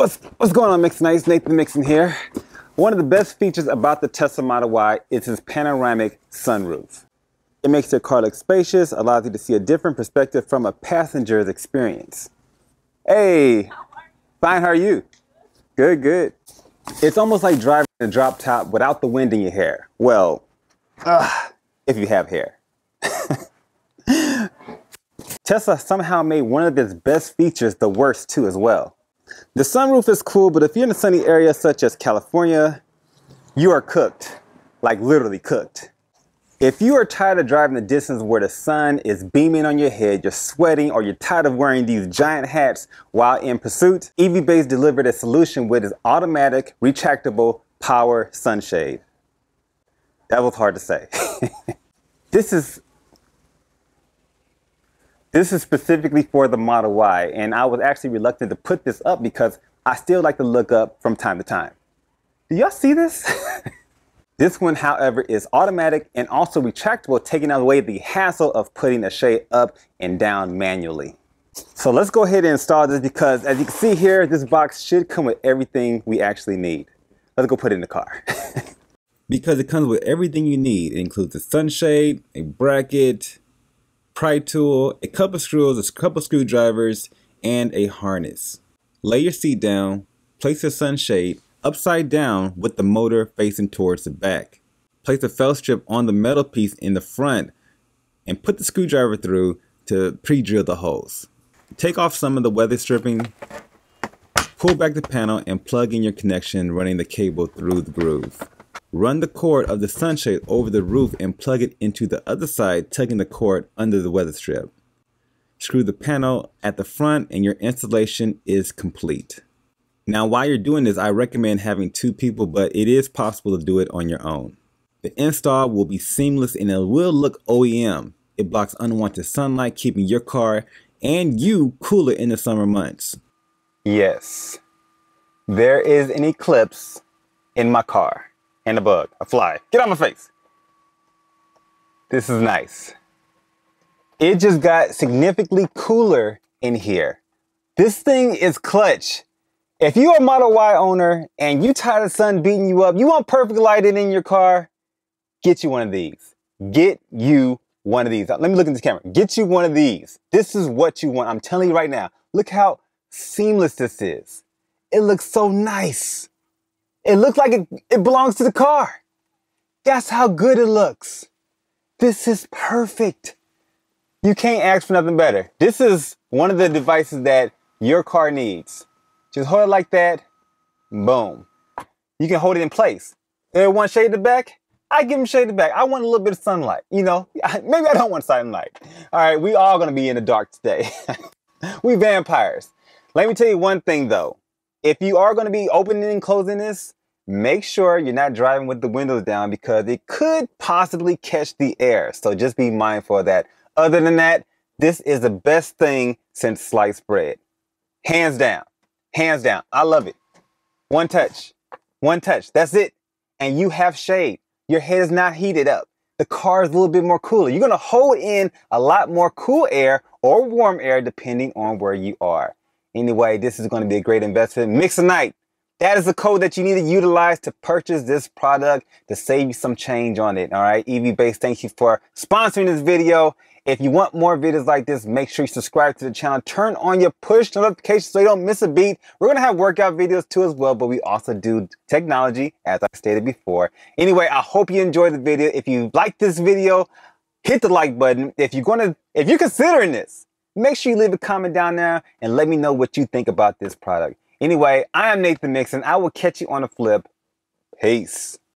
What's going on, Mixonites? Nathen Mixon here. One of the best features about the Tesla Model Y is its panoramic sunroof. It makes your car look spacious, allows you to see a different perspective from a passenger's experience. Hey, fine, how are you? Good, good. It's almost like driving a drop top without the wind in your hair. Well, if you have hair. Tesla somehow made one of its best features the worst too as well. The sunroof is cool, but if you're in a sunny area such as California, you are cooked, like literally cooked. If you are tired of driving the distance where the sun is beaming on your head, you're sweating, or you're tired of wearing these giant hats while in pursuit, EVBase delivered a solution with its automatic retractable power sunshade. That was hard to say. This is specifically for the Model Y, and I was actually reluctant to put this up because I still like to look up from time to time. Do y'all see this? This one, however, is automatic and also retractable, taking away the hassle of putting a shade up and down manually. So let's go ahead and install this because, as you can see here, this box should come with everything we actually need. Let's go put it in the car. Because it comes with everything you need. It includes a sunshade, a bracket, pry tool, a couple screws, a couple screwdrivers, and a harness. Lay your seat down, place the sunshade upside down with the motor facing towards the back. Place a felt strip on the metal piece in the front and put the screwdriver through to pre-drill the holes. Take off some of the weather stripping, pull back the panel and plug in your connection, running the cable through the groove. Run the cord of the sunshade over the roof and plug it into the other side, tugging the cord under the weather strip. Screw the panel at the front and your installation is complete. Now, while you're doing this, I recommend having 2 people, but it is possible to do it on your own. The install will be seamless and it will look OEM. It blocks unwanted sunlight, keeping your car and you cooler in the summer months. Yes, there is an eclipse in my car. And a bug, a fly. Get out my face. This is nice. It just got significantly cooler in here. This thing is clutch. If you're a Model Y owner and you tired of sun beating you up, you want perfect lighting in your car, get you one of these. Get you one of these. Let me look at this camera. Get you one of these. This is what you want. I'm telling you right now. Look how seamless this is. It looks so nice. It looks like it belongs to the car. That's how good it looks. This is perfect. You can't ask for nothing better. This is one of the devices that your car needs. Just hold it like that. Boom. You can hold it in place. Everyone shade the back? I give them shade the back. I want a little bit of sunlight. You know, maybe I don't want sunlight. All right, we all gonna be in the dark today. We vampires. Let me tell you one thing though. If you are going to be opening and closing this, make sure you're not driving with the windows down because it could possibly catch the air. So just be mindful of that. Other than that, this is the best thing since sliced bread. Hands down. Hands down. I love it. One touch. One touch. That's it. And you have shade. Your head is not heated up. The car is a little bit more cooler. You're going to hold in a lot more cool air or warm air depending on where you are. Anyway, this is going to be a great investment. Mixonite, that is the code that you need to utilize to purchase this product to save you some change on it. All right, EVBase, thank you for sponsoring this video. If you want more videos like this, make sure you subscribe to the channel. Turn on your push notifications so you don't miss a beat. We're going to have workout videos too as well, but we also do technology, as I stated before. Anyway, I hope you enjoyed the video. If you like this video, hit the like button. If you're considering this, make sure you leave a comment down there and let me know what you think about this product. Anyway, I am Nathen Mixon. I will catch you on the flip. Peace.